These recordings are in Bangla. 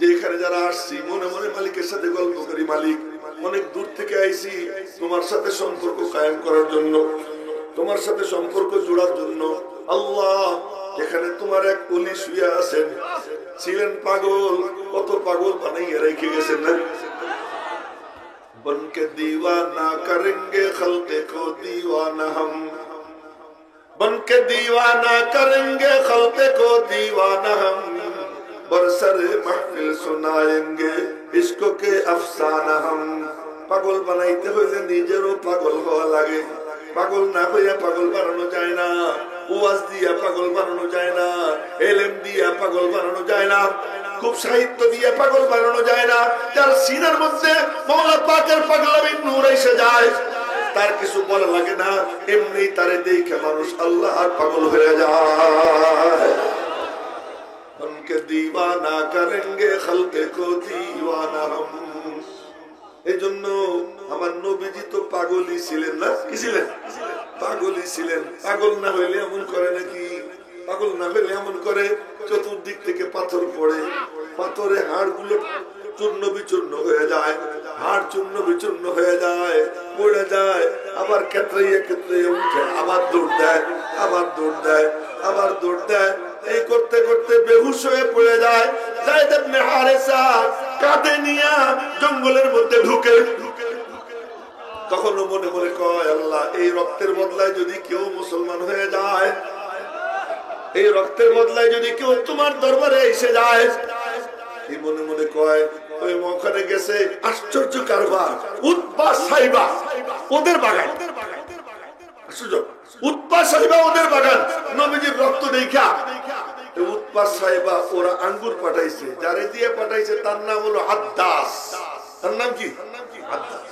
যে এখানে যারা আসছি মনে মনে মালিকের সাথে গল্প করি, মালিক অনেক দূর থেকে আইছি তোমার সাথে সম্পর্ক কায়েম করার জন্য, তোমার সাথে সম্পর্ক জোড়ার জন্য। আল্লাহ, এখানে তোমার এক ওলি শুয়ে আছেন, ছিলেন পাগল, কত পাগল বানাইয়া রেখে গেছেন না। बनके दीवाना करेंगे खल्के को दीवाना हम, बनके दीवाना करेंगे खल्के को दीवाना हम, बरसरे महफिल सुनाएंगे इश्क के अफसाना हम। পাগল বানাইতে হইলে নিজেরও পাগল হওয়া লাগে, পাগল না হইয়া পাগল বানানো যায় না, ওয়াজ দিয়া পাগল বানানো যায় না, এলেম দিয়া পাগল বানানো যায় না, খুব সাহিত্য দিয়ে পাগল বানানো যায় না। যার সিনার মধ্যে মওলা পাকের পাগলামির নূর এসে যায়, তার কিছু বলা লাগে না, এমনি তারে দেখে মানুষ আল্লাহর পাগল হয়ে যায়। উনকে দিওয়ানা করেंगे খলকে কো দিওয়ানা হাম। এইজন্য আমার নবীজি তো পাগলই ছিলেন না, কি ছিলেন? পাগলই ছিলেন। পাগল না হইলে এমন করে নাকি? পাগল না হইলে এমন করে চতুর্দিক থেকে পাথর পড়ে, পাথরে হাড় গুলো চূর্ণ বিচূর্ণ হয়ে যায়, হাড় চূর্ণ বিচূর্ণ হয়ে যায়, পড়ে যায়, আবার ক্ষেত্রাইয়া ক্ষেত্রাইয়া উঠে, আবার দৌড় দেয়, আবার দৌড় দেয়, আবার দৌড় দেয়। এই করতে করতে বেহুশ হয়ে পড়ে যায়। যায়েদ ইবনে হারেসা কাঁধে নিয়ে জঙ্গলের মধ্যে ঢুকে, তখন মনে মনে কয়, আল্লাহ, এই রক্তের বদলায় যদি কেউ মুসলমান হয়ে যায়, এই রক্তের বদলায় যদি কেউ তোমার দরবারে এসে যায়, এই মনে মনে কয়। ওই ওখানে গেছে, আশ্চর্য কারবার, উতবা সাইবা ওদের বাগান, আশ্চর্য, উতবা সাইবা ওদের বাগান। নবীজির রক্ত দেখা উতবা সাইবা ওরা আঙ্গুর পাঠাইছে, যারে দিয়ে পাঠাইছে তার নাম হলো আদ্দাস। তার নাম কি? আদ্দাস।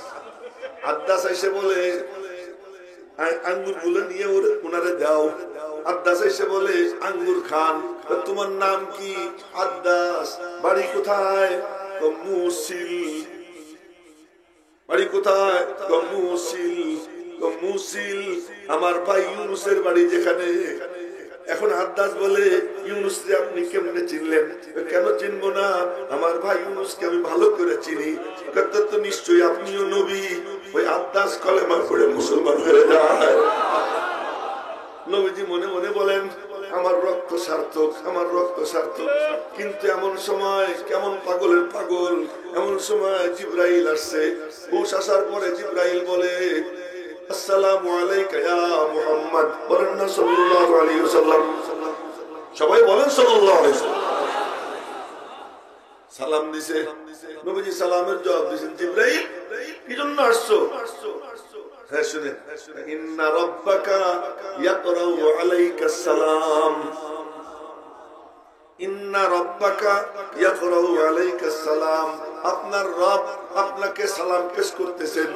আদ্দাস এসে বলে, আঙ্গুর গুলো নিয়ে ওনারে দাও। আদ্দাস এসে বলে, আঙ্গুর খান। তোমার নাম কি? আদ্দাস। বাড়ি কোথায়? মুসিল। বাড়ি কোথায়? মুসিল। মুসিল আমার ভাই ইউনুসের বাড়ি যেখানে। এখন আদ্দাস বলে, ইউনুসকে আপনি কেমনে চিনলেন? কেন চিনবো না, আমার ভাই ইউনুসকে আমি ভালো করে চিনি। তো নিশ্চয়ই আপনিও নবী। ওই আদ্দাস কলেমা পড়ে মুসলমান হয়ে যায়। নবীজি মনে মনে বলেন, আমার রক্ত সার্থক, আমার রক্ত সার্থক। কিন্তু এমন সময়, কেমন পাগলের পাগল, এমন সময় জিবরাইল আসছে। হুশ আসার পরে জিবরাইল বলে, আসসালামু আলাইকা ইয়া মুহাম্মদ। বলেন না সাল্লাল্লাহু আলাইহি ওয়াসাল্লাম। সবাই বলেন সাল্লাল্লাহু আলাইহি ওয়াসাল্লাম। সালাম দিছে নবীজি, সালামের জবাব দিয়েছেন, জিবরাইল কি জন্য আসছো? হ্যাঁ শুনেন, ইন্না রাব্বাকা ইয়াকরাউ আলাইকাস সালাম। ইন্না রাব্বাকা ইয়াকরাউ আলাইকাস সালাম। আপনার রব আপনাকে সালাম পেশ করতেছেন।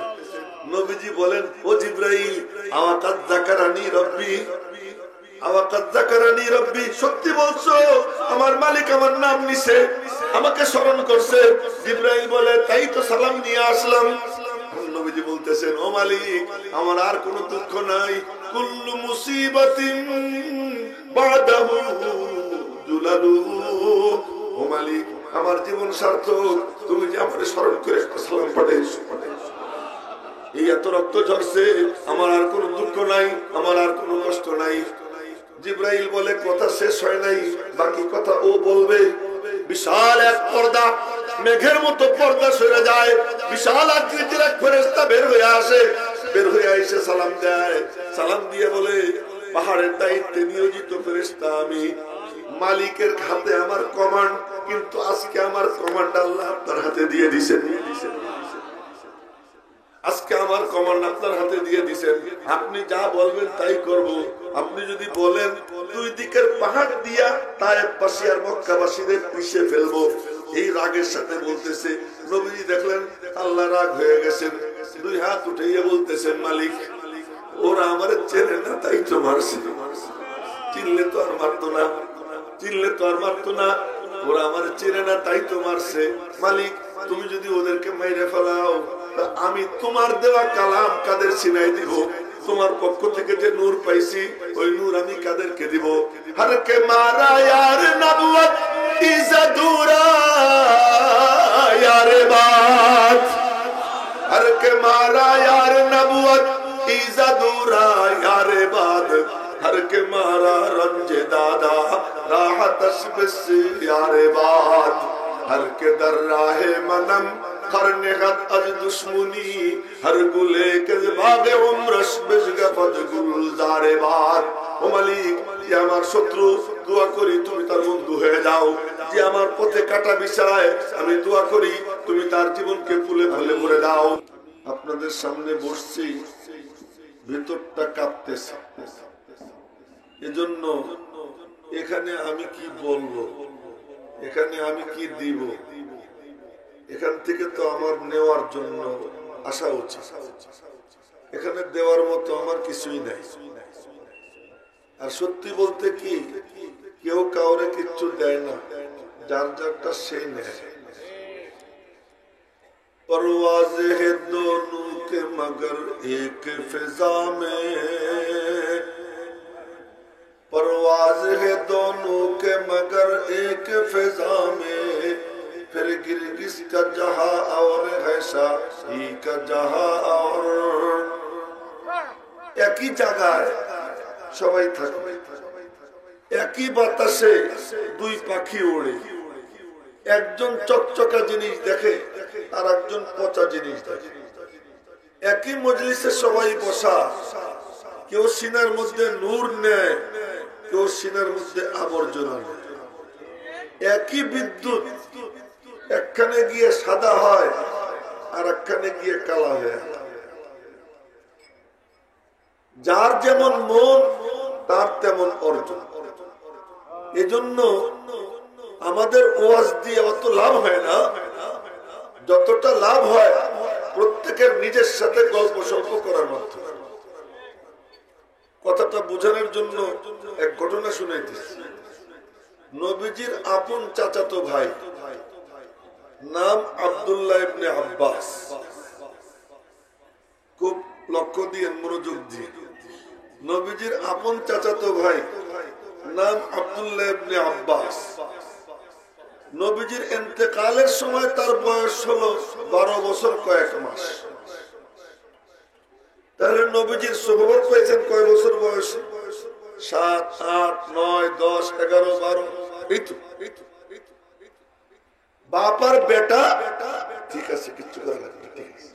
নবীজি বলেন, ও জিবরাইল, আওয়াকাদ যাকারানি রব্বি, আওয়াকাদ যাকারানি রব্বি। সত্যি বলছো, আমার মালিক আমার নাম নিছে, আমাকে স্মরণ করছে। জিবরাইল বলে, তাই তো সালাম নিয়ে আসলাম। নবীজি বলতেছেন, ও মালিক, আমার আর কোনো দুঃখ নাই। কুল্লু মুসিবাতিন বাদাহু জুলালু। ও মালিক, আমার জীবন সার্থক, তুমি যে আমাকে স্মরণ করে একটা সালাম পাঠাইছো। এই এত রক্ত ঝরছে, আমার আর কোনো দুঃখ নাই, আমার আর কোনো কষ্ট নাই। জিবরাইল বলে, কথা শেষ হয় নাই, বাকি কথা ও বলবে। বিশাল এক পর্দা, মেঘের মতো পর্দা সরে যায়। বিশাল আকৃতির এক ফেরেশতা বের হয়ে আসে, বের হয়ে এসে সালাম দেয়। সালাম দিয়ে বলে, পাহাড়ের দায়িত্বে নিয়োজিত ফেরেশতা আমি, মালিকের হাতে আমার কমান্ড, কিন্তু আজকে আমার কমান্ড আল্লাহ আপনার হাতে দিয়ে দিয়েছেন। আজকে আমার কমান্ড আপনার হাতে দিয়ে দিয়েছেন, আপনি যা বলবেন তাই করব। আপনি যদি বলেন দুই দিকের পাহাড় দিয়া তায়েফবাসী আর মক্কাবাসীদের পিষে ফেলবো, এই রাগের সাথে বলতেছে। নবীজি দেখলেন আল্লাহ রাগ হয়ে গেছেন, দুই হাত উঠাইয়া বলতেছেন, মালিক, ওরা আমার চেনে না তাই তো মারছে। চিনলে তো আর মারতো না, চিনলে তো আর মারতো না। ওরা আমার চেনে না তাই তো মারছে। মালিক, তুমি যদি ওদেরকে মেরে ফেলাও, আমি তোমার দেওয়া কালাম কাদের সিনাই দিব। তোমার পক্ষ থেকে যে নূর পাইছি, ওই নূর আমি কাদেরকে দিব। হর কে মারা ইয়ার নবুয়ত ইজাদুরা के मारा रंजे दादा राहतश बिस यारे बात हर के दर राहे मनम हर नेगत अज दुश्मनी हर गुले के बागे उम्रश बिस गफद गुलजारे बात ओ मालिक যে আমার শত্রু দোয়া করি তুমি তার বন্ধু হয়ে যাও যে আমার পথে কাটা বিছায় আমি দোয়া করি তুমি তার জীবনকে ফুলে ফলে ভরে দাও আপনাদের সামনে বসছি ভিতরটা কাঁপতেছে এজন্য এখানে আমি কি বলবো এখানে আমি কি দিব এখান থেকে তো আমার নেওয়ার জন্য আসা উচিত এখানে দেওয়ার মতো আমার কিছুই নাই আর সত্যি বলতে কি কেউ কাউরে কিচ্ছু দেয় না যার যারটা সেই নেয় परवाज़े है दोनों के मगर एक फिजा में परवाज़ है दोनों के मगर एक फिजा में फिर गिरगिस का जहां और है शाही का जहां और एक ही जगह সবাই থাকবে একই বাতাসে দুই পাখি ওড়ে একজন চকচকা জিনিস দেখে আর একজন পচা জিনিস দেখে একই মজলিসে সবাই বসা কেউ সিনার মধ্যে নূর নেয় কেউ সিনার মধ্যে আবর্জনা নেয় একই বিদ্যুৎ একখানে গিয়ে সাদা হয় আর একখানে গিয়ে কালা হয় যার যেমন মন তার তেমন অর্জন এজন্য আমাদের ওয়াজ দিয়ে অত লাভ হয় না যতটা লাভ হয় প্রত্যেকের নিজের সাথে গল্প সল্প করার মাধ্যমে কথাটা বোঝানোর জন্য এক ঘটনা শুনাইতেছি নবীজির আপন চাচাতো ভাই নাম আব্দুল্লাহ ইবনে আব্বাস খুব লক্ষ্য দিয়ে মনোযোগ দিয়ে নবীজির আপন চাচাতো ভাই নাম আব্দুল্লাহ ইবনে আব্বাস নবীজির ইন্তেকালের সময় তার বয়স হলো 12 বছর কয়েক মাস তাহলে নবীজির সুবহান পেয়েছেন কয় বছর বয়স 7 8 9 10 11 12 এই তো বাপার বেটা ঠিক আছে কিছু করা লাগবে ঠিক আছে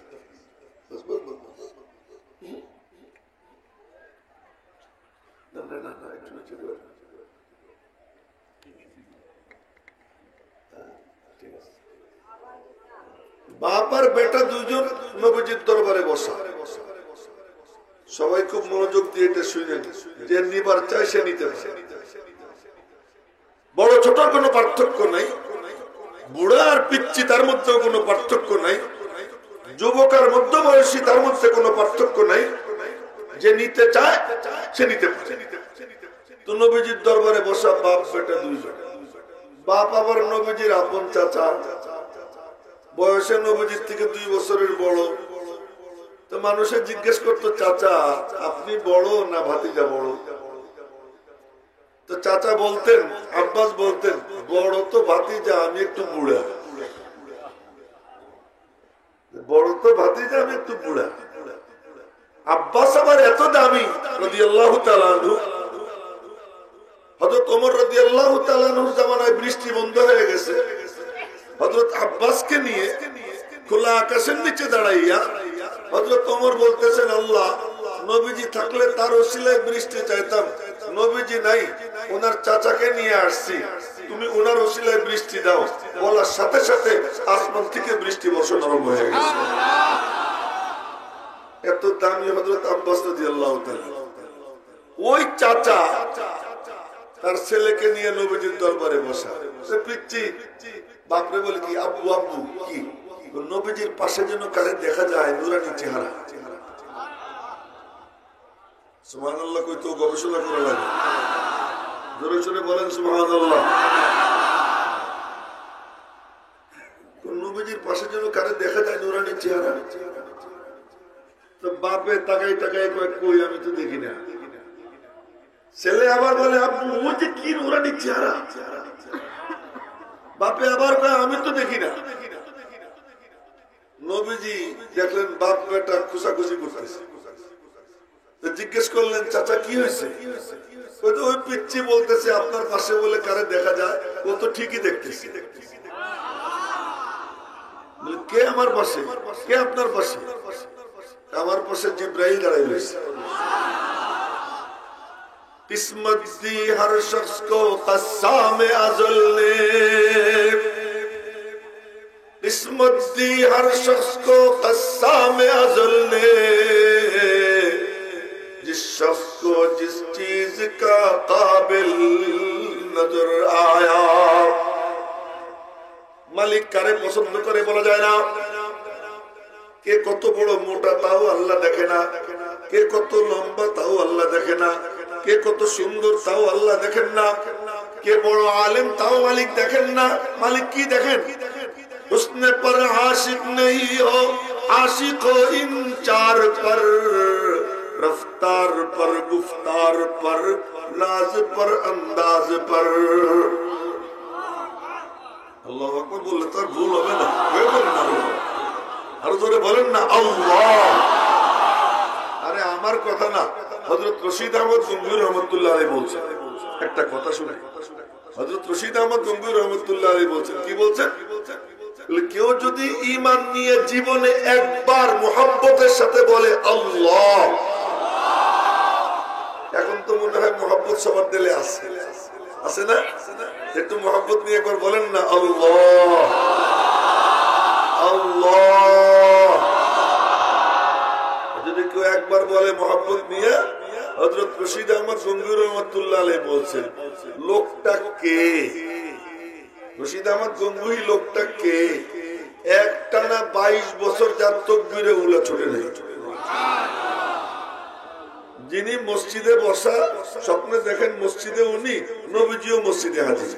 বাপার বেটা দুইজন নবীজির দরবারে বসা সবাই খুব মনোযোগ দিয়ে এটা শুনেন যে নিবার চাই সে নিতে পারে বড় ছোট কোনো পার্থক্য নাই বুড়া আর পিচ্চি তার মধ্যে কোনো পার্থক্য নাই যুবক আর মধ্যবয়সী তার মধ্যে কোনো পার্থক্য নাই যে নিতে চায় সে নিতে পারে তো নবীজির দরবারে বসা বাপ বেটা দুইজন বাপ আবার নবীজির আপন চাচা বয়সে নবীজির থেকে 2 বছরের বড় তো মানুষে জিজ্ঞেস করতো চাচা আপনি বড় না ভাতিজা বড় তো চাচা বলতেন আব্বাস বলতেন বড় তো ভাতিজা আমি একটু বুড়া বড় তো ভাতিজা আমি একটু বুড়া আব্বাস আবার এত দামি রাদিয়াল্লাহু তাআলা আনহু হযরত ওমর রাদিয়াল্লাহু তাআলা আনহুর জামানায় বৃষ্টি বন্ধ হয়ে গেছে হযরত আব্বাসকে নিয়ে খোলা আকাশের নিচে দাঁড়াইয়া হযরত ওমর বলতেছেন আল্লাহ নবীজি থাকলে তার ওসিলায় বৃষ্টি চাইতাম নবীজি নাই ওনার চাচাকে নিয়ে আসছি তুমি ওনার ওসিলায় বৃষ্টি দাও বলার সাথে সাথে আসমান থেকে বৃষ্টি বর্ষণ আরম্ভ হয়ে গেছে এত দামি হযরত আব্বাস রাদিয়াল্লাহু তাআলা ওই চাচা তার ছেলেকে নিয়ে নবীজির দরবারে বসা সে পিচ্চি বাপরে বলে কি আব্বু আব্বু কি নবীজির পাশে যেন কারে দেখা যায় নুরানি চেহারা সুবহানাল্লাহ কই তো গবেষণা করা লাগে জোরে জোরে বলেন সুবহানাল্লাহ নবীজির পাশে যেন কারে দেখা যায় নুরানি চেহারা তো বাপে তাকাই তাকাই কই আমি তো দেখি না ছেলে আবার বলে আব্বু ওই যে কি নুরানি চেহারা বাপে আবার কয় আমি তো দেখি না নবীজি দেখলেন বাপ বেটা খুশাখুশি করতেছে জিজ্ঞেস করলেন চাচা কি হয়েছে? ওই পিচ্ছি বলতেছে আপনার পাশে বলে কারে দেখা যায়, ও তো ঠিকই দেখতেছে। কে আমার পাশে? কে আপনার পাশে? আমার পাশে জিব্রাইল দাঁড়াই রয়েছে। किस्मत दी हर शख्स को कस्साम अज़ल ने, किस्मत दी हर शख्स को कस्साम अज़ल ने, जिस शख्स को जिस चीज का काबिल नजर आया। मालिक कारे पसंद करे बोला जाए ना। কে কত বড় মোটা তাও আল্লাহ দেখে না, কে কত লম্বা তাও আল্লাহ দেখে না, কে কত সুন্দর তাও আল্লাহ দেখেন না, কে বড় আলেম তাও মালিক দেখেন না। মালিক কি দেখেন? হুসনে पर आशिक नहीं हो, आशिक हो इन चार पर, रफ्तार पर, गुफ्तार पर, नाज पर, अंदाज पर। আল্লাহু আকবার বললে তার ভুল হবে না? বলেন না, আরো জোরে বলেন না আল্লাহ। আরে আমার কথা না, হযরত রশিদ আহমদ গঙ্গুহি রহমাতুল্লাহ আলাইহি বলছেন একটা কথা শুনে। হযরত রশিদ আহমদ গঙ্গুহি রহমাতুল্লাহ আলাইহি বলছেন, কি বলছেন? কেউ যদি ঈমান নিয়ে জীবনে একবার মুহাব্বতের সাথে বলে আল্লাহ, এখন তো মনে হয় মুহাব্বত সবার দিলে আছে, আছে না? একটু মুহাব্বত নিয়ে একবার বলেন না আল্লাহ আল্লাহ। যদি কেউ একবার বলে মোহাম্মত নিয়ে, হযরত রশিদ আহমদ গঙ্গুহি রহমাতুল্লাহ আলাইহি বলছেন লোকটা কে? রশিদ আহমদ গঙ্গুহি লোকটা কে? একটানা 22 বছর যার তাকবীরে উলা ছুটে নেই। যিনি মসজিদে বসা, স্বপ্নে দেখেন মসজিদে উনি, নবীজিও মসজিদে হাজির।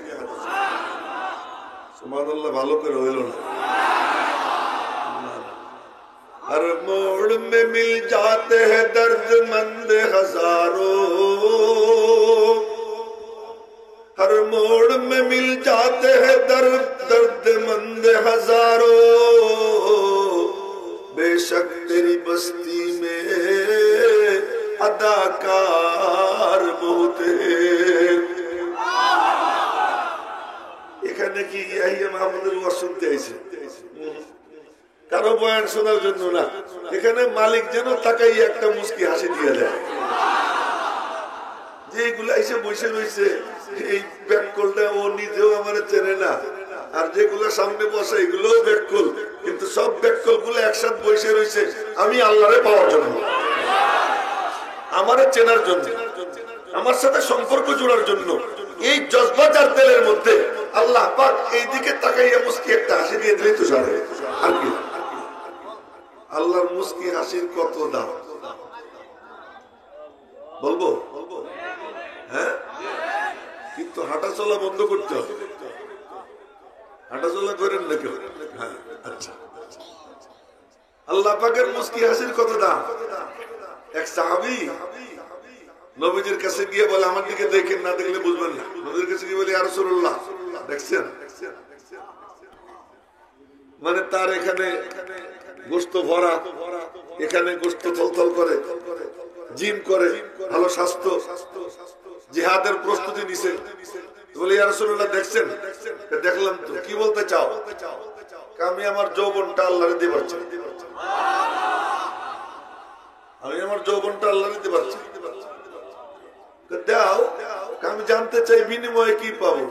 সুবহানাল্লাহ, ভালো করে হইল না। हर मोड़ में मिल जाते हैं दर्दमंद हजारों, हर मोड़ में मिल जाते हैं दर्दमंद हजारों, बेशक तेरी बस्ती में अदाकार बहुत है। এখানে কি ইয়াহিয়া মাহমুদের ওয়াজ শুনতে আইছে? কারো বয়ান শোনার জন্য না। এখানে মালিক যেন তাকাই একটা মুস্কি হাসি দিয়ে দেয়। যেগুলো এসে বসে রয়েছে এই ব্যাককলটা ও নিজেও আমার চেনে না, আর যেগুলো সামনে বসে এগুলোও ব্যাককল, কিন্তু সব ব্যাককল গুলো একসাথে বসে রয়েছে আমি আল্লাহরে পাওয়ার জন্য, আমারে চেনার জন্য, আমার সাথে সম্পর্ক জোড়ার জন্য। এই জজবা যার দিলের মধ্যে, আল্লাহ পাক এই দিকে তাকাইয়া মুস্কি একটা হাসি দিয়ে দিলেই তো সারে। আর কি আল্লাহর মুস্কি হাসির কত দাম বলবো? হ্যাঁ, কিন্তু হাঁটা চলা বন্ধ করতে হবে। হাঁটা চলা করেন না কেউ? হ্যাঁ, আচ্ছা। আল্লাহ পাকের মুস্কি হাসির কত দাম? এক সাহাবী নবীজির কাছে গিয়ে বলে আমার দিকে দেখেন, না দেখলে বুঝবেন না। নবীর কাছে গিয়ে বলে ইয়া রাসূলুল্লাহ দেখছেন? মানে তার এখানে গোশত ভরা, এখানে গোশত থলথল করে, জিম করে, ভালো স্বাস্থ্য, জিহাদের প্রস্তুতি নিছে। বলে ইয়া রাসূলুল্লাহ দেখছেন? দেখলাম তো। কি বলতে চাও? আমি আমার যৌবনটা আল্লাহরে দিতে পারছি, আমি আমার যৌবনটা আল্লাহরে দিতে পারছি। দাও, আমি জানতে চাই বিনিময়ে কি পাবো।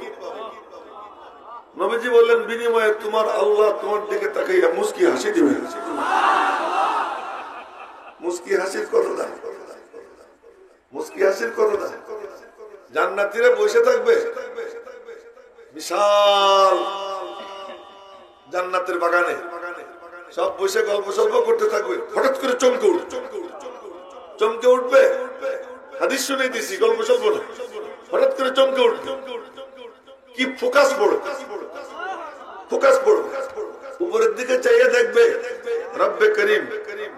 নবীজি বললেন বিনিময়ে তোমার আল্লাহ তোমার দিকে তাকাইয়া মুস্কি হাসি দিবেন। মুস্কি হাসির কত দাম? মুস্কি হাসির কত দাম? জান্নাতীরা বসে থাকবে বিশাল জান্নাতের বাগানে, সব বসে গল্প সল্প করতে থাকবে। হঠাৎ করে চমকে উঠবে, চমকে উঠবে। হাদিস শুনে দিছি, গল্প সল্প না। হঠাৎ করে চমকে উঠবে। কি ফোকাস পড়ো, ফোকাস পড়ো। উপরের দিকে চাইয়ে দেখবে রব্বে করিম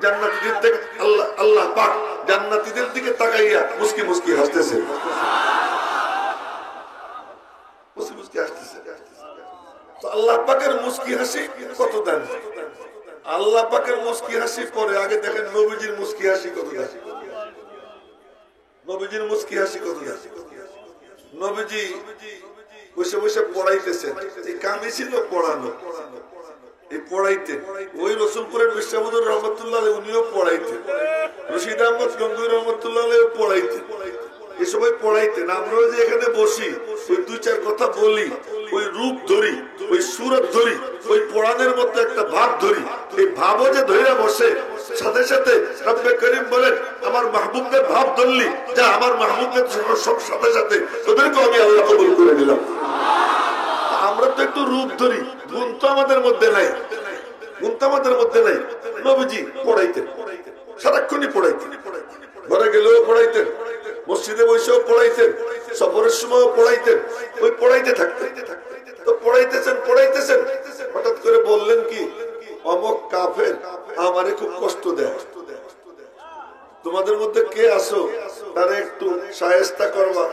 জান্নাতীদের দিকে, আল্লাহ আল্লাহ পাক জান্নাতীদের দিকে তাকাইয়া মুস্কি মুস্কি হাসতেছে, মুস্কি মুস্কি হাসতেছে। তো আল্লাহ পাকের মুস্কি হাসি কত দাম? আল্লাহ পাকের মুস্কি হাসি পরে, আগে দেখেন নবীজির মুস্কি হাসি কত দাম। নবীজির মুস্কি হাসি কত নবীজি বসে বসে পড়াইতেছেন, এই কামই ছিল পড়ানো, এই পড়াইতেন। ওই রসুলপুরের বিশ্ববুদুর রহমতুল্লাহ উনিও পড়াইতেন, রশিদ আহমদ গঙ্গুর রহমতুল্লাহ পড়াইতেন, এই সবাই পড়াইতেন। আমরাও যে এখানে বসি ওই দুই চার কথা বলি, ওই রূপ ধরি, ওই সুরত ধরি, ওই পড়ানের মধ্যে একটা ভাব ধরি, এই ভাবও যে ধরে বসে সাথে সাথে রব্বে করিম বলেন আমার মাহবুবদের ভাব ধরলি যা আমার মাহবুবদের সব সাথে সাথে তোদেরকে আমি আল্লাহ কবুল করে দিলাম। আমরা তো একটু রূপ ধরি, গুণ তো আমাদের মধ্যে নাই, গুণ তো আমাদের মধ্যে নাই। নবীজি পড়াইতেন, সারাক্ষণই পড়াইতেন, ঘরে গেলেও পড়াইতেন, মসজিদে বসেও পড়াইতেন, সফরের সময়ও পড়াইতেন, ওই পড়াইতে থাকতেন। তো পড়াইতেছেন পড়াইতেছেন, হঠাৎ করে বললেন কি অমক কাফের আমারে খুব কষ্ট দেয়, তোমাদের মধ্যে কে আসো তারা একটু শায়েস্তা করবা।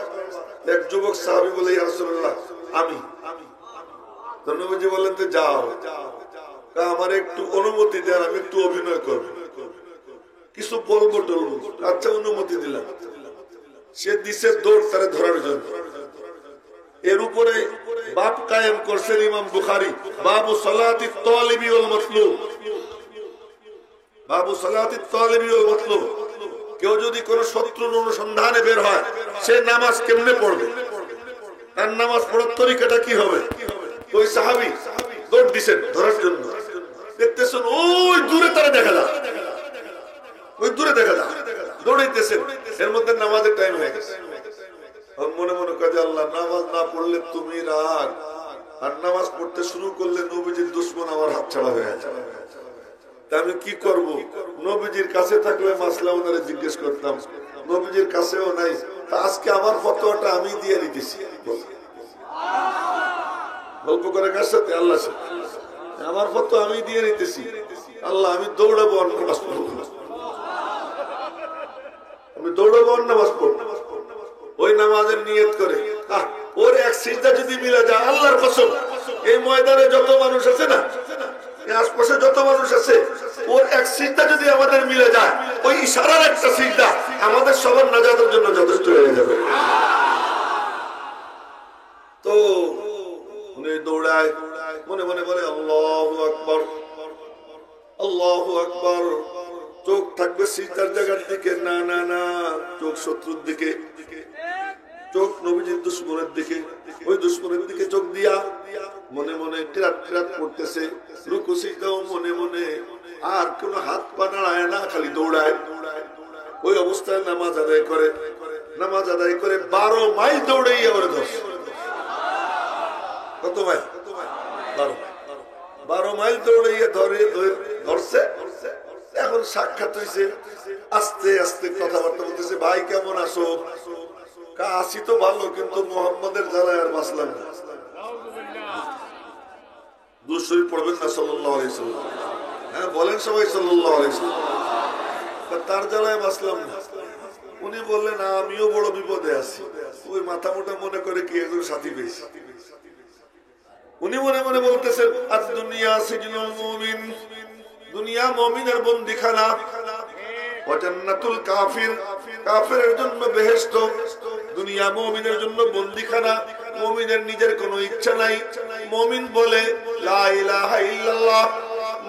এক যুবক সাহাবী বলে ইয়া রাসূলুল্লাহ আমি। নবীজি বললেন তো যাও, আমার একটু অনুমতি দেন, আমি একটু অভিনয় করবো, কিছু বলবো টলবো। আচ্ছা অনুমতি দিলাম। সে দিছে দৌড় তারে ধরার জন্য। এর উপরে বাপ কায়েম করছেন ইমাম বুখারী, বাবু সালাতি তালিবি ওয়াল মাতলুব, বাবু সালাতি তালিবি ওয়াল মাতলুব। কেউ যদি কোন শত্রুর অনুসন্ধানে বের হয় সে নামাজ কেমনে পড়বে, তার নামাজ পড়ার তরিকাটা কি হবে। ওই সাহাবী দৌড় দিছেন ধরার জন্য, দেখতেছেন ওই দূরে তারা দেখা যায়, ওই দূরে দেখা যায় দৌড়াইতেছেন। এর মধ্যে নামাজের টাইম হয়ে গেছে। মনে মনে কাজে আল্লাহ নামাজ না পড়লে তুমি রাগ, আর নামাজ পড়তে শুরু করলে নবীজির দুশ্মন আমার হাত ছাড়া হয়ে আছে। আমি কি করব? নবীজির কাছে থাকলে মাসলা ওনারে জিজ্ঞেস করতাম, নবীজির কাছেও নাই। তা আজকে আমার ফতোয়াটা আমি দিয়ে দিতেছি, গল্প করে কার সাথে? আল্লাহ সাথে। আমার ফতোয়া আমি দিয়ে নিতেছি। আল্লাহ আমি দৌড়াবো আর নামাজ পড়বো, আমি দৌড়াবো আর নামাজ পড়বো। ওই নামাজের নিয়ত করে ওর এক সিজদা যদি মিলে যায়, আল্লাহর কসম এই ময়দানে যত মানুষ আছে না, আশপাশে যত মানুষ আছে, ওর এক সিজদা যদি আমাদের মিলে যায়, ওই ইশারার একটা সিজদা আমাদের সবার নাজাতের জন্য যথেষ্ট হয়ে যাবে। তো উনি দৌড়ায়, মনে মনে বলে আল্লাহু আকবার, আল্লাহু আকবার। চোখ থাকবে সিজদার জায়গার দিকে, না না না, চোখ শত্রুর দিকে, চোখ নবীজির দুশমনের দিকে। ওই দুশমনের দিকে চোখ দিয়া মনে মনে টিরাত টিরাত পড়তেছে, রুকু সিজদাও মনে মনে, আর কোন হাত পা নাড়ায় না, খালি দৌড়ায়। ওই অবস্থায় নামাজ আদায় করে, নামাজ আদায় করে 12 মাইল দৌড়ে আবার ধরছে। কত মাইল? 12 মাইল দৌড়ে ধরছে। এখন সাক্ষাৎ হয়েছে, আস্তে আস্তে কথাবার্তা বলতেছে, ভাই কেমন আছো? আসি তো ভালো, কিন্তু মোহাম্মদের জ্বালায় আর বাঁচলাম না। দুরূদ শরীফ পড়বেন না সাল্লাল্লাহু আলাইহি ওয়াসাল্লাম? হ্যাঁ বলেন সবাই সাল্লাল্লাহু আলাইহি ওয়াসাল্লাম। তার জ্বালায় বাঁচলাম না। উনি বললেন আমিও বড় বিপদে আছি। ওই মাথা মোটা মনে করে কি একজন সাথী পেয়েছি। উনি মনে মনে বলতেছেন আজ দুনিয়া সিজনুল মুমিন, দুনিয়া মুমিনের বন্দিখানা, ওয়া জান্নাতুল কাফির, কাফিরের জন্য বেহেশত। দুনিয়া মুমিনের জন্য বন্দিখানা। মুমিনের নিজের কোনো ইচ্ছা নাই। মুমিন বলে লা ইলাহা ইল্লাল্লাহ,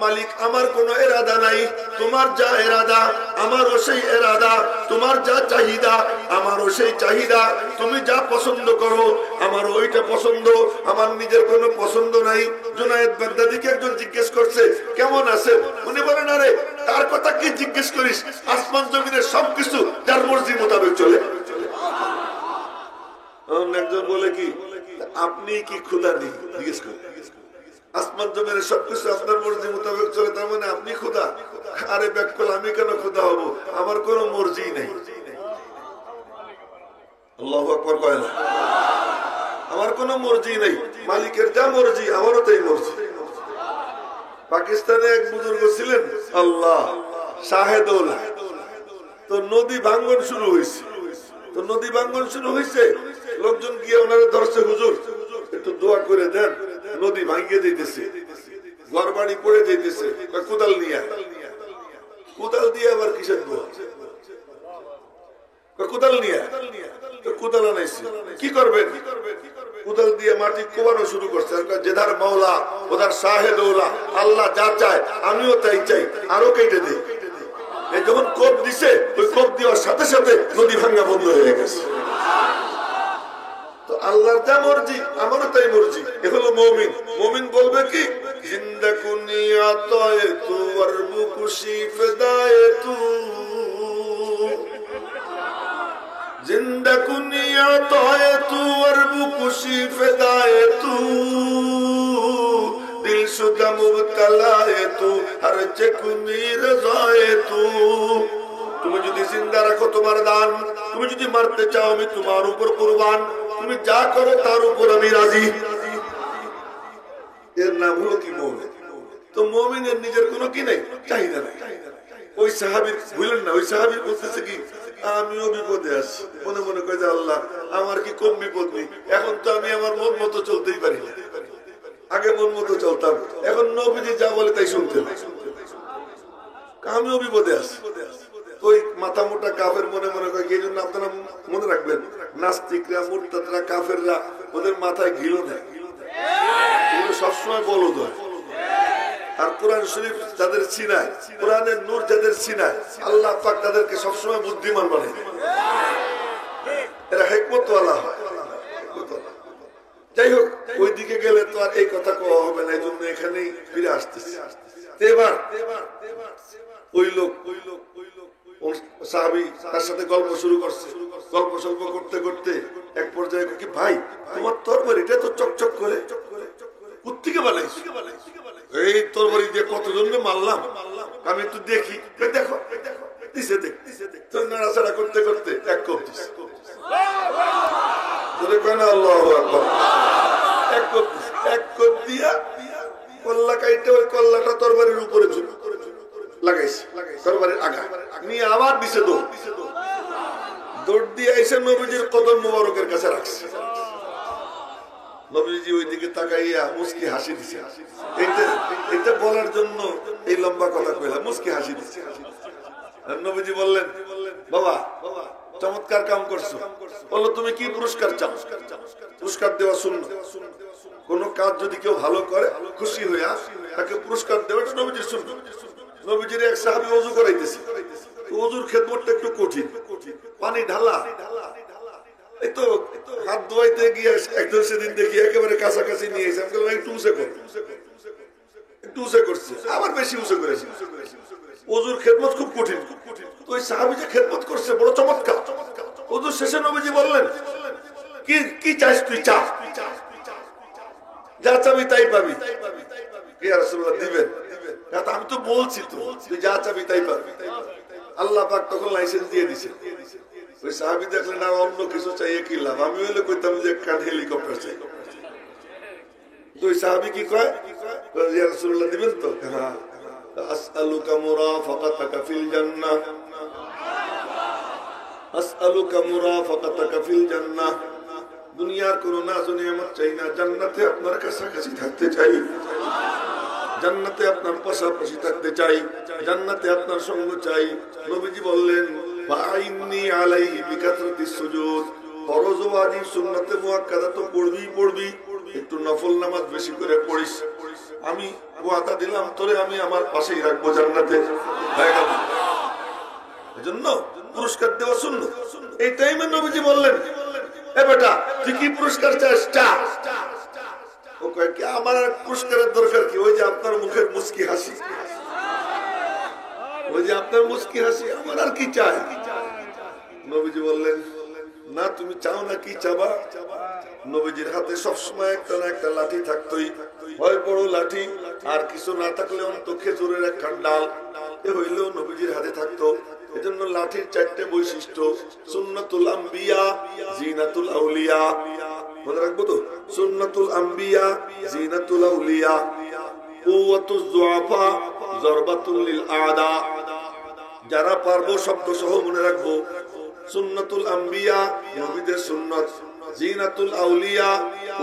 মালিক আমার কোনো এরাদা নাই, তোমার যা এরাদা আমারও সেই এরাদা, তোমার যা চাহিদা আমারও সেই চাহিদা, তুমি যা পছন্দ করো আমার ওইটা পছন্দ, আমার নিজের কোনো পছন্দ নাই। জুনায়েদ বাগদাদীকে একজন জিজ্ঞেস করছে কেমন আছেন, উনি বলেন আরে তার কথা কি জিজ্ঞেস করিস, আসমান জমিনের সবকিছু যার মর্জি মোতাবেক চলে। একজন বলে কি আপনি কি ক্ষুধা নেই, জিজ্ঞেস করেন, আসমান জমিনের সবকিছু আপনার মর্জি মোতাবেক চলে, তার মানে আপনি ক্ষুধা? আরে ব্যাকল আমি কেন ক্ষুধা হব, আমার কোন মর্জি নেই। আল্লাহু আকবার কয় না? আমার কোন মর্জি নেই, মালিকের যা মর্জি আমারও তাই মর্জি। পাকিস্তানে এক বুজুর্গ ছিলেন আল্লাহ শাহেদৌলা, তো নদী ভাঙ্গন শুরু হয়েছে। তো নদী ভাঙ্গন শুরু হয়েছে, লোকজন গিয়ে ওনারা ধরছে, হুজুর একটু দোয়া করে দেন, নদী ভাঙ্গিয়ে দিতেছে, ঘর বাড়ি পড়ে যেতেছে, কোদাল নিয়ে। কোদাল দিয়ে আবার কিসের দোয়া? কোদাল নিয়ে, কোদাল আনাইছি, কি করবেন? কোদাল দিয়ে মাটি কোবানো শুরু করছে। যেধার মাওলা ওধার শাহেদৌলা, আল্লাহ যা চায় আমিও তাই চাই, আরো কেটে দিই। এই যখন কোপ দিছে, ওই কোপ দেওয়ার সাথে সাথে নদী ভাঙ্গা বন্ধ হয়ে গেছে। তো আল্লাহর যা মর্জি আমারও তাই মর্জি। এ হলো মুমিন। মুমিন বলবে কি, জিন্দা কুনিয়া তয়ে তু ওয়ারবু খুশি ফিদায়ে তু, জিন্দা কুনিয়া তয়ে তু ওয়ারবু খুশি ফিদায়ে তু, দিল শুদা মুবতলায়ে তু হর চকুনি রজায়ে তু। তুমি যদি জিন্দা রাখো তোমার দান, তুমি যদি মারতে চাও আমি তোমার উপর কুরবান, তুমি যা করো তার উপর আমি রাজি। এর নাম হলো কি মুমিন। তো মুমিনের নিজের কোনো কি নাই, চাহিদা নাই। ওই সাহাবীর বুঝলেন না, ওই সাহাবী বলতেছে কি, আমিও বিপদে আছি, মনে মনে কয় যে আল্লাহ আমার কি কম বিপদ নেই, এখন তো আমি আমার মন মতো চলতেই পারি না। আগে মন মতো চলতাম, এখন নবীজি যা বলে তাই শুনতে হয়, আমিও বিপদে আছি। ওই মাথা মোটা কাফের মনে মনে করে, এই জন্য আপনারা মনে রাখবেন, নাস্তিকরা, মুরতাদরা, কাফেররা, ওদের মাথায় ঘিলো নেই, সবসময় বলদ হয়। আর কোরআন শরীফ যাদের চিনায়, কোরআনের নূর যাদের চিনায়, আল্লাহ পাক তাদেরকে সবসময় বুদ্ধিমান বানায়, এরা হিকমতওয়ালা হয়। যাই হোক, ওই দিকে গেলে তো আর এই কথা কোয়া হবে না, এই জন্য এখানেই ফিরে আসতেছি। এবার ওই লোক সাহাবী তার সাথে গল্প শুরু করছে। গল্প সল্প করতে করতে এক পর্যায়ে কি, ভাই তোমার তরবারি এটা তো চকচক করে, কোত্থেকে বানাইছি? এই তরবারি দিয়ে কতজনকে মারলাম, আমি একটু দেখি। দেখো দিছে, দেখ তো নাড়াচাড়া করতে করতে এক কোপ দিছে। এক কোপ দিয়া কল্লা কাইটে ওই কল্লাটা তরবারির উপরে লাগাইছে, তরবারির আগা নিয়ে আবার দিছে দৌড়। দৌড় দিয়ে এসে নবীজির কদম মোবারকের কাছে রাখছে। নবীজি ওই দিকে তাকাইয়া মুস্কি হাসি দিছে। এটা বলার জন্য এই লম্বা কথা কইলাম, মুস্কি হাসি দিছে। নবীজি বললেন, বাবা চমৎকার কাম করছো। বললো, তুমি কি পুরস্কার চাও? পুরস্কার দেওয়া সুন্নাত। কোন কাজ যদি কেউ ভালো করে খুশি হইয়া তাকে পুরস্কার দেওয়া নবীজির সুন্নাত। নবীজির এক সাহাবী ওযু করাইতেছে, ওযুর খেদমতটা একটু কঠিন, পানি ঢালা, এই তো হাত ধোয়াইতে গিয়ে একজন সেদিন দেখি একেবারে কাছাকাছি নিয়ে এসে একটু উঁচে কর, একটু উঁচে করছে, আবার বেশি উঁচে করেছে। ওযুর খেদমত খুব কঠিন। ওই সাহাবী যে খেদমত করছে বড় চমৎকার। ওযু শেষে নবীজি বললেন, কি কি চাস তুই, চা, যা চাবি তাই পাবি। ইয়া রাসূলুল্লাহ দিবেন? আমি তো বলছি তো, তুই যা চাবি তাই পাবি। আল্লাহ পাক তখন লাইসেন্স দিয়ে দিছে। ওই সাহাবী দেখলেন আর অন্য কিছু চাইয়ে কি লাভ, আমি হলে কইতাম যে কান হেলিকপ্টার চাই। ওই সাহাবী কি কয়, ইয়া রাসূলুল্লাহ দিবেন তো? হ্যাঁ। আসআলুকা মুরাফাকাতাকা ফিল জান্নাহ, আসআলুকা মুরাফাকাতাকা ফিল জান্নাহ। দুনিয়ার কোন নাজ নিয়ামত চাই না, জান্নাতে আপনার কাছাকাছি থাকতে চাই, জান্নাতে আপনার পাশাপাশি থাকতে চাই, জান্নাতে আপনার সঙ্গ চাই। নবীজি বললেন, ফাইন্নি আলাইহি বিকাসরাতিস সুজুদ, ফরজ ও ওয়াজিব সুন্নাতে মুআক্কাদা তো পড়বি, একটু নফল নামাজ বেশি করে পড়িস, আমি ওয়াদা দিলাম তোরে আমি আমার পাশেই রাখবো জান্নাতে। হয়ে গেল। এজন্য পুরস্কার দেওয়া সুন্নাত। এই টাইমে নবীজি বললেন, এ বেটা তুই কি পুরস্কার চাস? চা। ও কয় কি, আমার পুরস্কারের দরকার কি? ওই যে আপনার মুখের মুস্কি হাসি, ওই যে আপনার মুস্কি হাসি, আমার আর কি চাই? নবীজি বললেন, না তুমি চাও না, কি চাবা? নবীজির হাতে সবসময় একটা না একটা লাঠি থাকতোই, হয় বড় লাঠি, আর কিছু না থাকলে অন্ত খেজুরের একটা ডাল, এ হইলেও নবীজির হাতে থাকতো। এজন্য লাঠির চারটে বৈশিষ্ট্য, সুন্নাতুল আম্বিয়া, জিনাতুল আউলিয়া। মনে রাখবো তো, সুন্নাতুল আম্বিয়া, জিনাতুল আউলিয়া, কুওয়াতুজ যুআফা, জরবাতুল লিল আদা। যারা পারবো শব্দ সহ মনে রাখবো। সুন্নাতুল আম্বিয়া, নবীদের সুন্নাত, জিনাতুল আউলিয়া,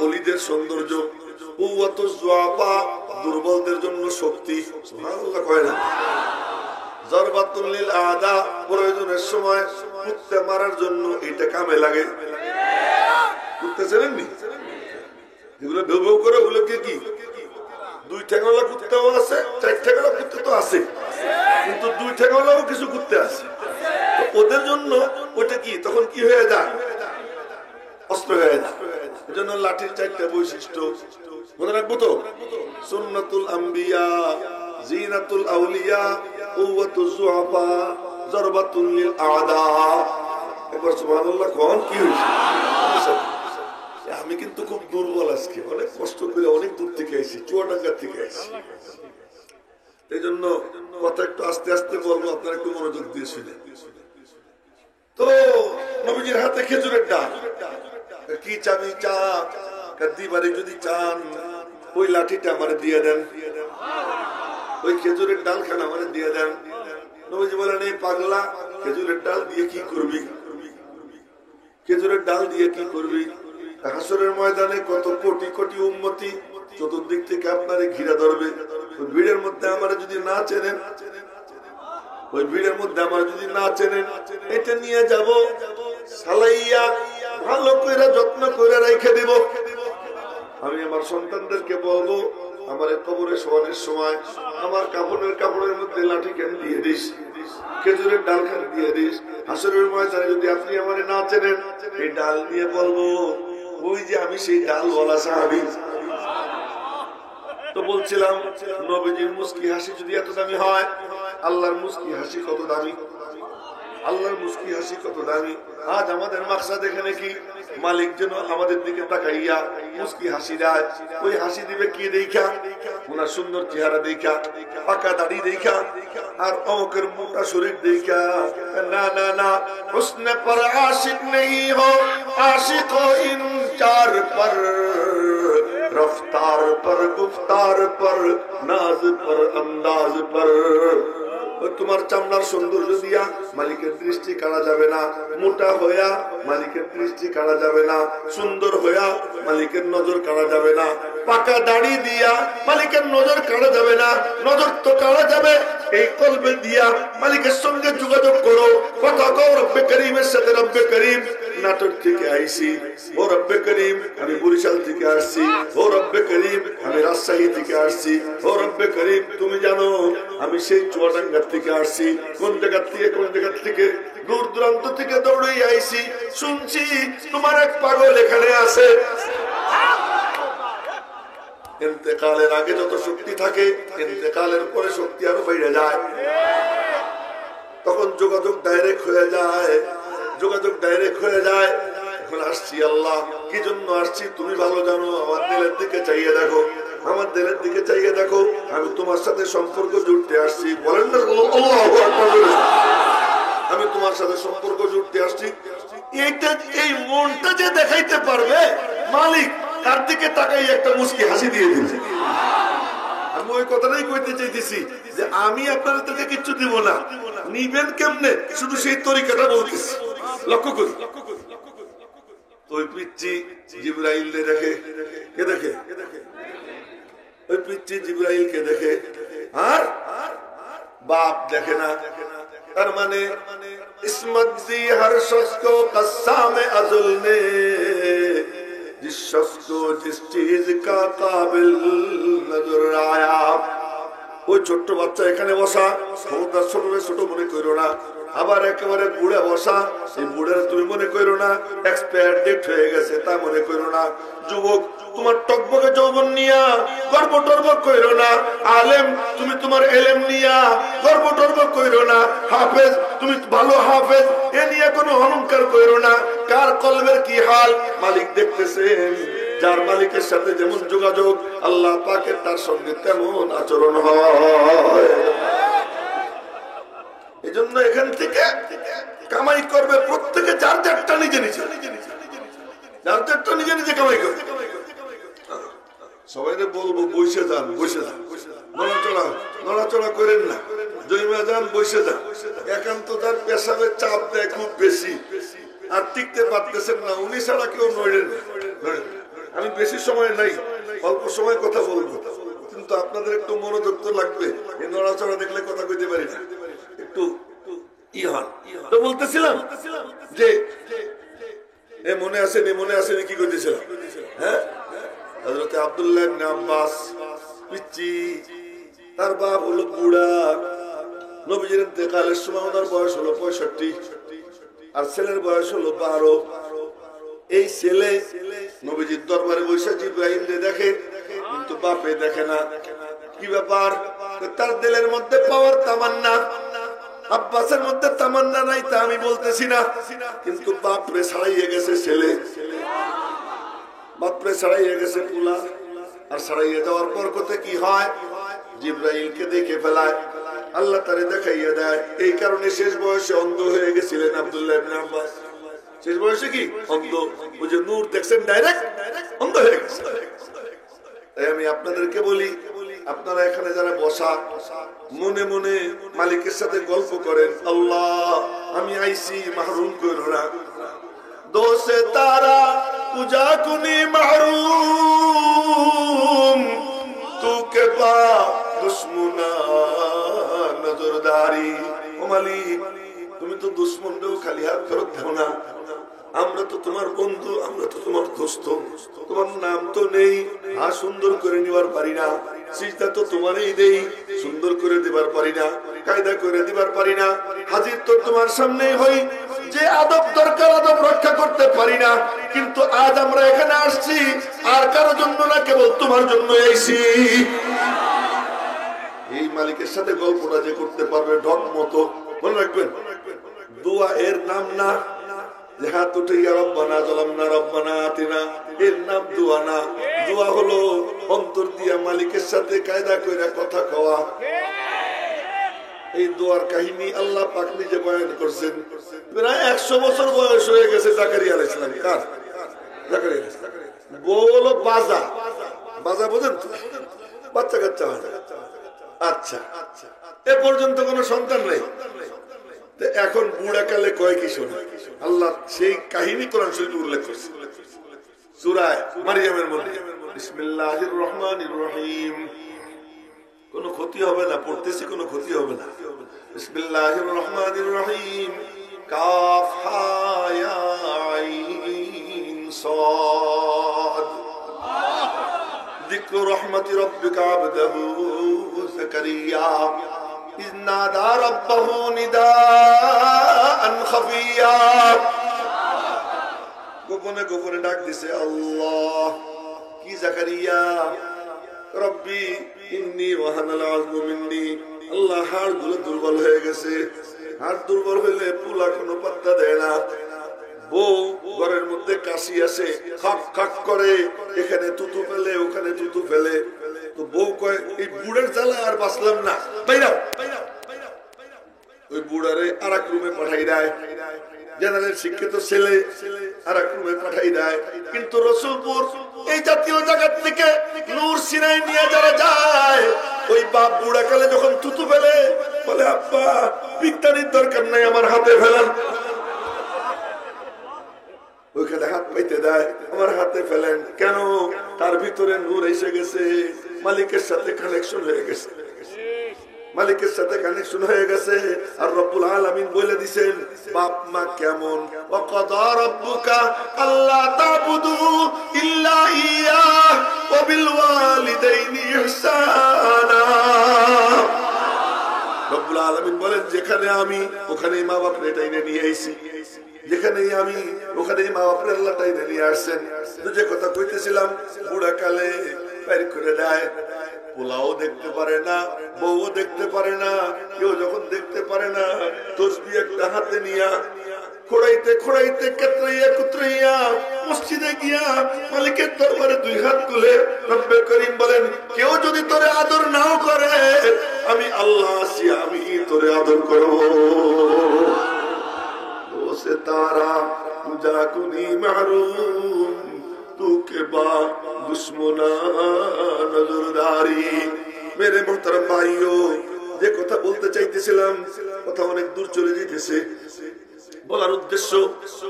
ওলিদের সৌন্দর্য, কুওয়াতুজ যুআফা, দুর্বলদের জন্য শক্তি। সুবহানাল্লাহ কয় না? জরবাতুল লিল আদা, প্রয়োজনের সময় কুত্তে মারার জন্য এটা কামে লাগে। কুত্তে চেনেননি? যেগুলো ভেউ ভেউ করে ওগুলোকে কি দুই ঠ্যাঙওয়ালা কুত্তাও আছে, চার ঠ্যাঙওয়ালা কুত্তে তো আছে, কিন্তু দুই ঠ্যাঙওয়ালাও কিছু কুত্তে আছে। ওদের জন্য ওটা কি তখন কি হয়ে যায়? অস্ত্র হয়ে যায়। এই জন্য লাঠির চারটা বৈশিষ্ট্য মনে রাখবো তো। সুন্নাতুল আম্বিয়া, জিনাতুল আউলিয়া, কুওয়াতুজ যুআফা, জরবাতুল লিল আদা। একবার সুবহানাল্লাহ কোন কি হইছে? আমি কিন্তু খুব দুর্বল আজকে, অনেক কষ্ট করে অনেক দূর থেকে আইছি, চুয়াডাঙ্গা থেকে আইছি। এই জন্য কথা একটু আস্তে আস্তে বলবো, আপনারা একটু মনোযোগ দিয়ে শুনে। তো নবীজির হাতে খেজুরের ডাল, কি চাবি চা দিবারে যদি চান ওই লাঠিটা আমারে দিয়ে দেন, ওই খেজুরের ডাল খানা আমারে দিয়ে দেন। নবীজি বলেন, এই পাগলা খেজুরের ডাল দিয়ে কি করবি? খেজুরের ডাল দিয়ে কি করবি? হাসরের ময়দানে কত কোটি কোটি উম্মতি চতুর্দিক থেকে আপনারে ঘিরে ধরবে। ওই ভিড়ের মধ্যে আমার যদি না চেনেন, ওই ভিড়ের মধ্যে আমার যদি না চেনেন, এটা নিয়ে যাব সালাইয়া ভালো করে যত্ন করে রেখে দেব। আমি আমার সন্তানদেরকে বলবো, আমার কবরে শোয়ানোর সময় আমার কাপড়ের মধ্যে লাঠি কেন দিয়ে দিস, খেজুরের ডাল কেন দিয়ে দিস। হাসরের ময়দানে যদি আপনি আমারে না চেনেন, এই ডাল দিয়ে বলবো, ওই যে আমি সেই ডাল ওয়ালা সাহাবী। তো বলছিলাম, নবীজির মুস্কি হাসি যদি এত দামি হয়, আল্লাহর মুস্কি হাসি কত দামি? আল্লাহর মুস্কি হাসি কত দামি? আজ আমাদের মাকসাদ এখানে কি? মালিক যেন আমাদের দিকে তাকাইয়া মুস্কি হাসি দেয়। ওই হাসি দিবে কি দেখা? ওনার সুন্দর চেহারা দেখা, পাকা দাড়ি দেখা, আর অমকের মোটা শরীর দেখা। না না না, হুসনে পর আশিক নেই হো, আশিক হো ইন চার পর, রফতার পর, গুফতার পর, নাজ পর, अंदाज पर। তোমার চামড়ার সৌন্দর্য দিয়া মালিকের দৃষ্টি কাড়া যাবে না, মোটা হইয়া মালিকের দৃষ্টি কাড়া যাবে না, সুন্দর হইয়া মালিকের নজর কাড়া যাবে না, পাকা দাড়ি দিয়া মালিকের নজর কাড়া যাবে না। নজর তো কাড়া যাবে এই কলবে দিয়া। মালিকের সঙ্গে যোগাযোগ করো, কথা কও রব্বে করিমের সাথে। রব্বে করিম নাটোর থেকে আইছি, ও রব্বে করিম আমি বরিশাল থেকে আসছি, ও রব্বে করিম আমি রাজশাহী থেকে আসছি, ও রব্বে করিম তুমি জানো আমি সেই চুয়াডাঙ্গা থেকে আসছি। কোন জায়গা থেকে, কোন জায়গা থেকে, দূর দূরান্ত থেকে দৌড়ে আইছি। শুনছি তোমার এক পাগল এখানে আছে। ইন্তেকালের আগে যত শক্তি থাকে, ইন্তেকালের পরে শক্তি আরো বেড়ে যায়। তখন যোগাযোগ ডাইরেক্ট হয়ে যায়, যোগাযোগ ডাইরেক্ট হয়ে যায়। এখন আসছি আল্লাহ, কি জন্য আসছি তুমি ভালো জানো। আমার দিলের দিকে চাইয়ে দেখো, আমার দিলের দিকে চাইয়ে দেখো, আমি তোমার সাথে সম্পর্ক জুড়তে আসছি। বলেন না আল্লাহু আকবার। আমি তোমার সাথে সম্পর্ক জুড়তে আসছি। এইটা, এই মনটা যে দেখাইতে পারবে মালিক, তার দিকে তাকাই একটা মুস্কি হাসি দিয়ে দিচ্ছে। আমি ওই কথাটাই কইতে চাইতেছি যে আমি আপনাদেরকে কিচ্ছু দিব না, নিবেন কেমনে শুধু সেই তরিকাটা বলতেছি। লক্ষ্য করি, ওই পিচ্চি জিবরাইল দেখে, কে দেখে? ওই পিচ্চি জিবরাইল কে দেখে, আর বাপ দেখে না। তার মানে ইসমত दी हर शख्स को कस्साम अज़ल ने, जिस शख्स को जिस चीज का काबिल नजर आया। ওই ছোট্ট বাচ্চা এখানে বসা, ক্ষমতা ছোট ছোট মনে করো না। আবার একেবারে বুড়া বসা, এই বুড়ার তুমি মনে করো না এক্সপায়ার ডেট হয়ে গেছে তা মনে করো না। যুবক তোমার টকবকে যৌবন নিয়া গর্ব টর্ব কইরো না। আলেম তুমি তোমার এলেম নিয়া গর্ব টর্ব কইরো না। হাফেজ তুমি ভালো হাফেজ, এ নিয়ে কোনো অহংকার কইরো না। কার কলবের কি হাল মালিক দেখতেছেন। যার মালিকের সাথে যেমন যোগাযোগ, আল্লাহ পাকের তার সঙ্গে তেমন আচরণ হয়। এই জন্য এখান থেকে কামাই করবে প্রত্যেকে যার যারটা নিজে নিজে, যার যারটা নিজে নিজে কামাই করবে। সবাই বলবো বসে যান, বসে যান, নড়াচড়া নড়াচড়া করেন না, জৈমা যান, বসে যান। একান্ত তার পেশাবের চাপ দেয় খুব বেশি, আর টিকতে পারতেছেন না, উনি ছাড়া কেউ নড়েন। আমি বেশি সময় নাই, অল্প সময় কথা বলবো, কিন্তু আপনাদের একটু মনোযোগ তো লাগবে। এই নড়াচড়া দেখলে কথা কইতে পারি না। একটু ইহান তো বলতেছিলাম যে মনে আসেনি কি করতেছিলাম? হ্যাঁ, হযরত আব্দুল্লাহ ইবনে আব্বাস পিচ্চি, তার বাপ হলো বুড়া, নবীজির ইন্তেকালের সময় ওনার বয়স হলো 65 আর ছেলের বয়স হলো 12। এই ছেলে নবীজির দরবারে বসে জিবরাইল দেখে, কিন্তু বাপে দেখে না। কি ব্যাপার? তার দিলের মধ্যে পাওয়ার তামান্না, আব্বাসের মধ্যে তামান্না নাই তা আমি বলতেছি না, কিন্তু বাপরে ছাড়াইয়ে গেছে ছেলে, বাপরে ছাড়াইয়ে গেছে পুলা। আর ছাড়াইয়ে যাওয়ার পর কোথায় কি হয়? জিবরাইলকে দেখে ফেলায়, আল্লাহ তারে দেখাইয়া দেয়। এই কারণে শেষ বয়সে অন্ধ হয়ে গেছিলেন আব্দুল্লাহ ইবনে আব্বাস। শেষ বয়সে কি অন্ধ? ওই যে নূর দেখছেন ডাইরেক্ট অন্ধ হয়ে গেছে। তাই আমি আপনাদেরকে বলি, আপনারা এখানে যারা বসা মনে মনে মালিকের সাথে গল্প করেন, আল্লাহ আমি আইসি, মাহরুম করো না। দোষে তারা পূজা কুনি মাহরুম, তু কে পা দুশ্মনা নজরদারি। ও মালিক, তুমি তো দুশ্মনকেও খালি হাত ফেরত দেও না। আমরা তো তোমার বন্ধু, আমরা তো তোমার দোস্ত, তোমার নাম তো নেই, সুন্দর করে নিবার পারি না। সিজদা তো তোমারই দেই, সুন্দর করে দিবার পারি না, কায়দা করে দিবার পারি না। হাজির তো তোমার সামনেই হই, যে আদব দরকার আদব রক্ষা করতে পারি না। কিন্তু আজ আমরা এখানে আসছি আর কারোর জন্য না, কেবল তোমার জন্য এসেছি। এই মালিকের সাথে গল্পটা যে করতে পারবে ঢক মতো, মনে রাখবেন দোয়া এর নাম না যে হাত উঠে রব্বানা যালামনা রব্বানা আতিনা, এর নাম দোয়া না। দোয়া হলো অন্তর দিয়া মালিকের সাথে কায়দা কইরা কথা কওয়া। এই দোয়ার কাহিনী আল্লাহ পাক নিজে বয়ান করছেন। প্রায় 100 বছর বয়স হয়ে গেছে জাকারিয়া আলাইহিস সালাম। কার? জাকারিয়া আলাইহিস সালাম। বউ হলো বাজা, বাজা বোঝেন তো, বাচ্চা কাচ্চা হয়। আচ্ছা, এ পর্যন্ত কোনো সন্তান নেই। এখন বুড়া কালে কয় কি শোনে? আল্লাহ সেই কাহিনী কোরআন শরীফে উল্লেখ করছে সূরা মারইয়ামের মধ্যে। বিসমিল্লাহির রহমানির রহিম। কোনো ক্ষতি হবে না, পড়তেছি কোনো ক্ষতি হবে না। বিসমিল্লাহির রহমানির রহিম। কাফ হা ইয়া আইন সাদ। যিকরু রাহমাতি রাব্বিকা আবদাহু যাকারিয়া ইয নাদা রাব্বাহু নিদাআন খাফিয়া। গোপনে গোপনে ডাক দিছে আল্লাহ। কি জাকারিয়া? রব্বি ইন্নী ওয়াহানাল আযমু মিন্নি। আল্লাহ, হাড়গুলো দুর্বল হয়ে গেছে। হাড় দুর্বল হইলে পুলা কোনো পাত্তা দেয় না। বউ ঘরের মধ্যে কাশি আসে, খাক খাক করে, এখানে তুতু ফেলে ওখানে তুতু ফেলে। তো বউ কয় এই বুড়ের জ্বালা আর বাঁচলাম না, বাইরাও। ওই বুড়ারে আর এক রুমে পাঠাই দেয়। জেনারেল শিক্ষিত ছেলে আর এক রুমে পাঠাই দেয়। কিন্তু রসুলপুর এই জাতীয় জায়গা থেকে নূর সিনাই নিয়ে যারা যায়, ওই বাপ বুড়া কালে যখন তুতু ফেলে বলে আব্বা বিজ্ঞানীর দরকার নাই, আমার হাতে ফেলেন। ওইখানে হাত পাইতে দেয়, আমার হাতে ফেলেন। কেন? তার ভিতরে নূর এসে গেছে, মালিকের সাথে কানেকশন হয়ে গেছে, মালিকের সাথে কানেকশন হয়ে গেছে। আর রব্বুল আলামিন বলে দিবেন বাপ মা কেমন, ওয়াকাদা রাব্বুকা আল্লা তা'বুদু ইল্লা ইয়্যাহু ওয়া বিল ওয়ালিদাইনি ইহসানা। রব্বুল আলামিন বলেন যেখানে আমি ওখানেই মা বাপ টাইনে নিয়ে আইছি, যেখানেই আমি ওখানেই মা বাপের আল্লাহ টাইনে নিয়ে আসছেন। তো যে কথা কইতেছিলাম, বুড়া কালে বাইর করে দেয়, পোলাও দেখতে পারে না, বউও দেখতে পারে না, কেউ যখন দেখতে পারে না, তসবিহ একটা হাতে নিয়া খোড়াইতে খোড়াইতে কেতরাইয়া কুতরাইয়া মসজিদে গিয়া মালিকের দরবারে দুই হাত তুলে রব্বে করিম বলেন, কেউ যদি তোরে আদর নাও করে, আমি আল্লাহ আছি, আমি তোরে আদর করব। ও সিতারা পূজা কুনি মাহরুম, তু কে বা দুশ্মনা নজরদারি। মেরে মোহতারাম ভাইও, যে কথা বলতে চাইতেছিলাম কথা অনেক দূর চলে যেতেছে। বলার উদ্দেশ্য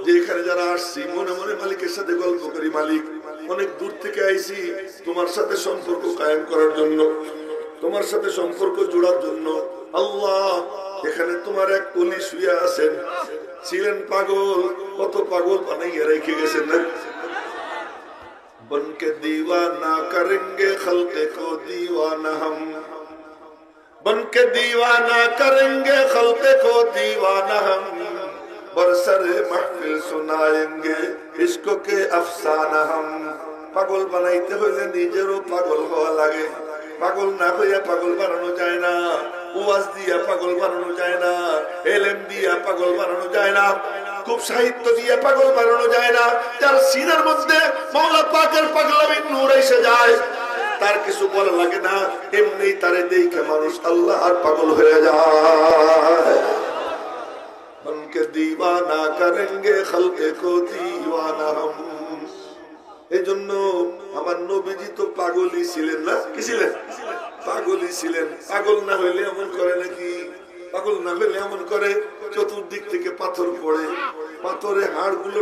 যে এখানে যারা আসছি মনে মনে মালিকের সাথে গল্প করি, মালিক অনেক দূর থেকে আইছি তোমার সাথে সম্পর্ক কায়েম করার জন্য, তোমার সাথে সম্পর্ক জোড়ার জন্য। আল্লাহ এখানে তোমার এক ওলি শুয়ে আছেন, ছিলেন পাগল, কত পাগল বানাইয়া রেখে গেছেন না। बनके दीवाना करेंगे खल्के को दीवाना हम, बनके दीवाना करेंगे खल्के को दीवाना हम, बरसरे महफिल सुनाएंगे इश्क के अफसाना हम। পাগল বানাইতে হইলে নিজেরও পাগল হওয়া লাগে, পাগল না হইয়া পাগল বানানো যায় না, ওয়াজ দিয়া পাগল বানানো যায় না, এলেম দিয়া পাগল বানানো যায় না, খুব সাহিত্য দিয়ে পাগল বানানো যায় না। যার সিনার মধ্যে মাওলা পাকের পাগলামির নূর এসে যায়, তার কিছু বলা লাগে না, এমনি তারে দেখে মানুষ আল্লাহ আর পাগল হয়ে যায়। बनके दीवाना करेंगे खल्के को दीवाना हम। এই জন্য আমার নবীজি তো পাগলই ছিলেন না, কি ছিলেন? পাগলই ছিলেন। পাগল না হইলে এমন করে নাকি? পাগল না হইলে এমন করে চতুর্দিক থেকে পাথর পড়ে, পাথরে হাড় গুলো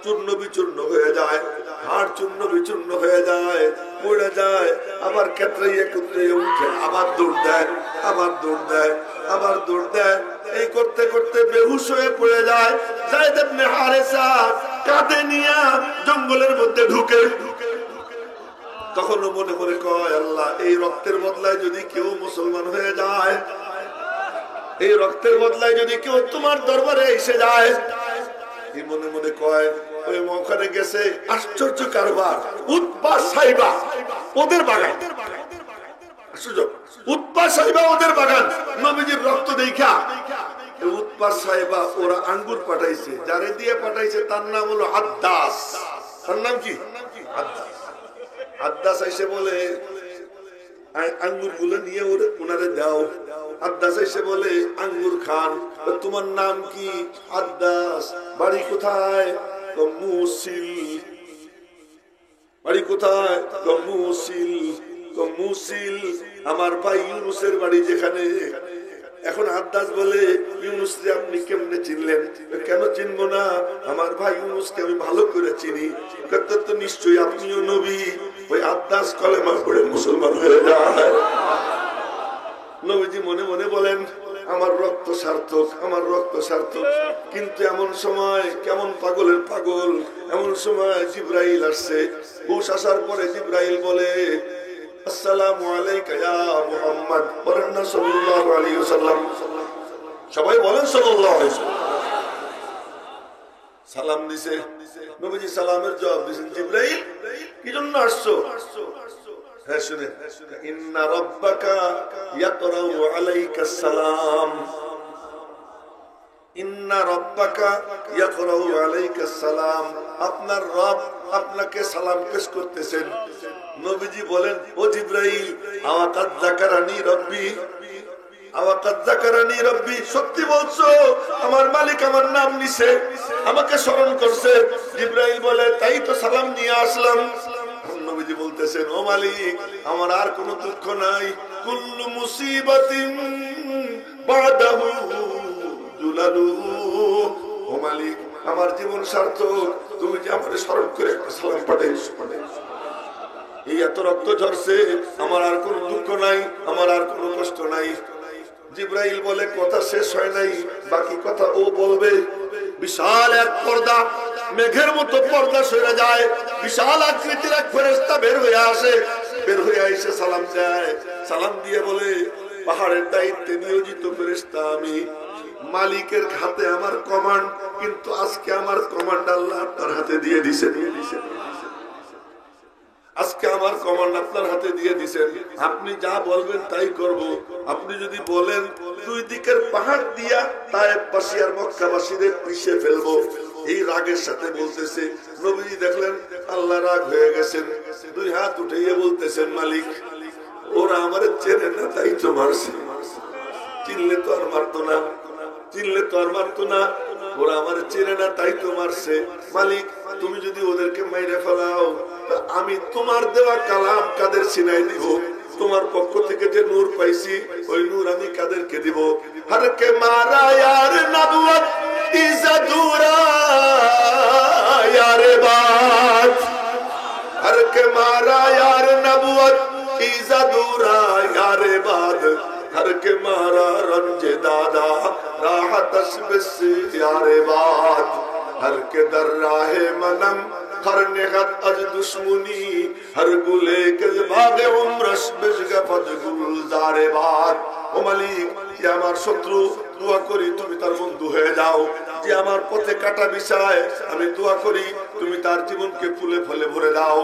চূর্ণ বিচূর্ণ হয়ে যায়, হাড় চূর্ণ বিচূর্ণ হয়ে যায়, পড়ে যায়, আবার ক্ষেত্রাইয়া ক্ষেত্রাইয়া উঠে, আবার দৌড় দেয়, আবার দৌড় দেয়, আবার দৌড় দেয়। এই করতে করতে বেহুশ হয়ে পড়ে যায়। যায়েদ ইবনে হারেসা কাঁধে নিয়ে জঙ্গলের মধ্যে ঢুকে, তখনও মনে মনে কয়, আল্লাহ এই রক্তের বদলায় যদি কেউ মুসলমান হয়ে যায়, এই রক্তের বদলায় যদি কেউ তোমার দরবারে এসে যায়, এই মনে মনে কয়। ওই ওখানে গেছে, আশ্চর্য কারবার, উৎপা সাইবা ওদের বাগান, আশ্চর্য, উৎপা সাইবা ওদের বাগান। নবীজির রক্ত দেখা উৎপা সাইবা ওরা আঙ্গুর পাঠাইছে, যারে দিয়ে পাঠাইছে তার নাম হলো আদ্দাস। তার নাম কি? আদ্দাস। আদ্দাস এসে বলে আঙ্গুর গুলো নিয়ে ওনারে দাও। আদ্দাস এসে বলে আঙ্গুর খান। তোমার নাম কি? আদ্দাস। বাড়ি কোথায়? মুসিল। বাড়ি কোথায়? মুসিল। মুসিল আমার ভাই ইউনুসের বাড়ি যেখানে। এখন আদ্দাস বলে, ইউনুস রে আপনি কেমনে চিনলেন? কেন চিনবো না, আমার ভাই ইউনুসকে আমি ভালো করে চিনি। তো নিশ্চয়ই আপনিও নবী। ওই আদ্দাস কলেমা পড়ে মুসলমান হয়ে যায়। নবীজি মনে মনে বলেন, আমার রক্ত সার্থক, আমার রক্ত সার্থক। কিন্তু এমন সময়, কেমন পাগলের পাগল, এমন সময় জিবরাইল আসছে। হুশ আসার পরে জিবরাইল বলে, আসসালামু আলাইকা ইয়া মুহাম্মদ। বলেন না সাল্লাল্লাহু আলাইহি ওয়াসাল্লাম। সবাই বলেন সাল্লাল্লাহু আলাইহি ওয়াসাল্লাম। সালাম দিছে নবীজি, সালামের জবাব দিয়েছেন, জিবরাইল কি জন্য আসছো? হ্যাঁ শুনে, ইন্না রাব্বাকা ইয়াকরাউ আলাইকাস সালাম। ইন্না রাব্বাকা ইয়াকরাউ আলাইকাস সালাম। আপনার রব আপনাকে সালাম পেশ করতেছেন। নবীজি বলেন, ও জিবরাইল, আওয়াকাদ যাকারানি রব্বি, আওয়াকাদ যাকারানি রব্বি, সত্যি বলছো আমার মালিক আমার নাম নিছে, আমাকে স্মরণ করছে। জিবরাইল বলে, তাই তো সালাম নিয়ে আসলাম। নবীজি বলতেছেন, ও মালিক আমার আর কোনো দুঃখ নাই। কুল্লু মুসিবাতিন বাদাহু জুলালু। ও মালিক আমার জীবন সার্থক, তুমি যে আমাকে স্মরণ করে একটা সালাম পাঠাইছো। এই এত রক্ত ঝরছে, আমার আর কোনো দুঃখ নাই, আমার আর কোনো কষ্ট নাই। জিবরাইল বলে, কথা শেষ হয় নাই, বাকি কথা ও বলবে। বিশাল এক পর্দা, মেঘের মতো পর্দা সরে যায়, বিশাল আকৃতির এক ফেরেশতা বের হয়ে আসে। বের হয়ে এসে সালাম দেয়। সালাম দিয়ে বলে, পাহাড়ের দায়িত্বে নিয়োজিত ফেরেশতা আমি, মালিকের হাতে আমার কমান্ড, কিন্তু আজকে আমার কমান্ড আল্লাহ আপনার হাতে দিয়ে দিছে। আজকে আমার কমান্ড আপনার হাতে দিয়ে দিছেন, আপনি যা বলবেন তাই করব। আপনি যদি বলেন দুই দিকের পাহাড় দিয়া তায়েফবাসী আর মক্কাবাসীদের পিষে ফেলবো, এই রাগের সাথে বলতেছে। নবীজি দেখলেন আল্লাহ রাগ হয়ে গেছেন, দুই হাত উঠাইয়া বলতেছেন, মালিক ওরা আমারে চেনে না তাই তো মারছে, চিনলে তো আর মারতো না, চিনলে তো আর মারতো না, ওরা আমার চেনে না তাই তো মারছে। মালিক তুমি যদি ওদেরকে মাইরে ফেলাও, আমি তোমার দেওয়া কালাম কাদের সিনাই দিব, তোমার পক্ষ থেকে যে নূর পাইছি ওই নূর আমি কাদেরকে দিব। হর কে মারা ইয়ার নবুয়ত ইজ্জতুরা यार बात, हर के मारा यार नबुवत इज़्ज़तुरा यार बात, हर के मारा मारा रंज दादा राहत यारे बात हर के दर राहे मनम हर नेगत अज दुश्मनी हर गुले के बागे उम्रस बिजगफत गुलजारे बात ও মালিক যে আমার শত্রু দোয়া করি তুমি তার বন্ধু হয়ে যাও যে আমার পথে কাটা বিছায় আমি দোয়া করি তুমি তার জীবনকে ফুলে ফলে ভরে দাও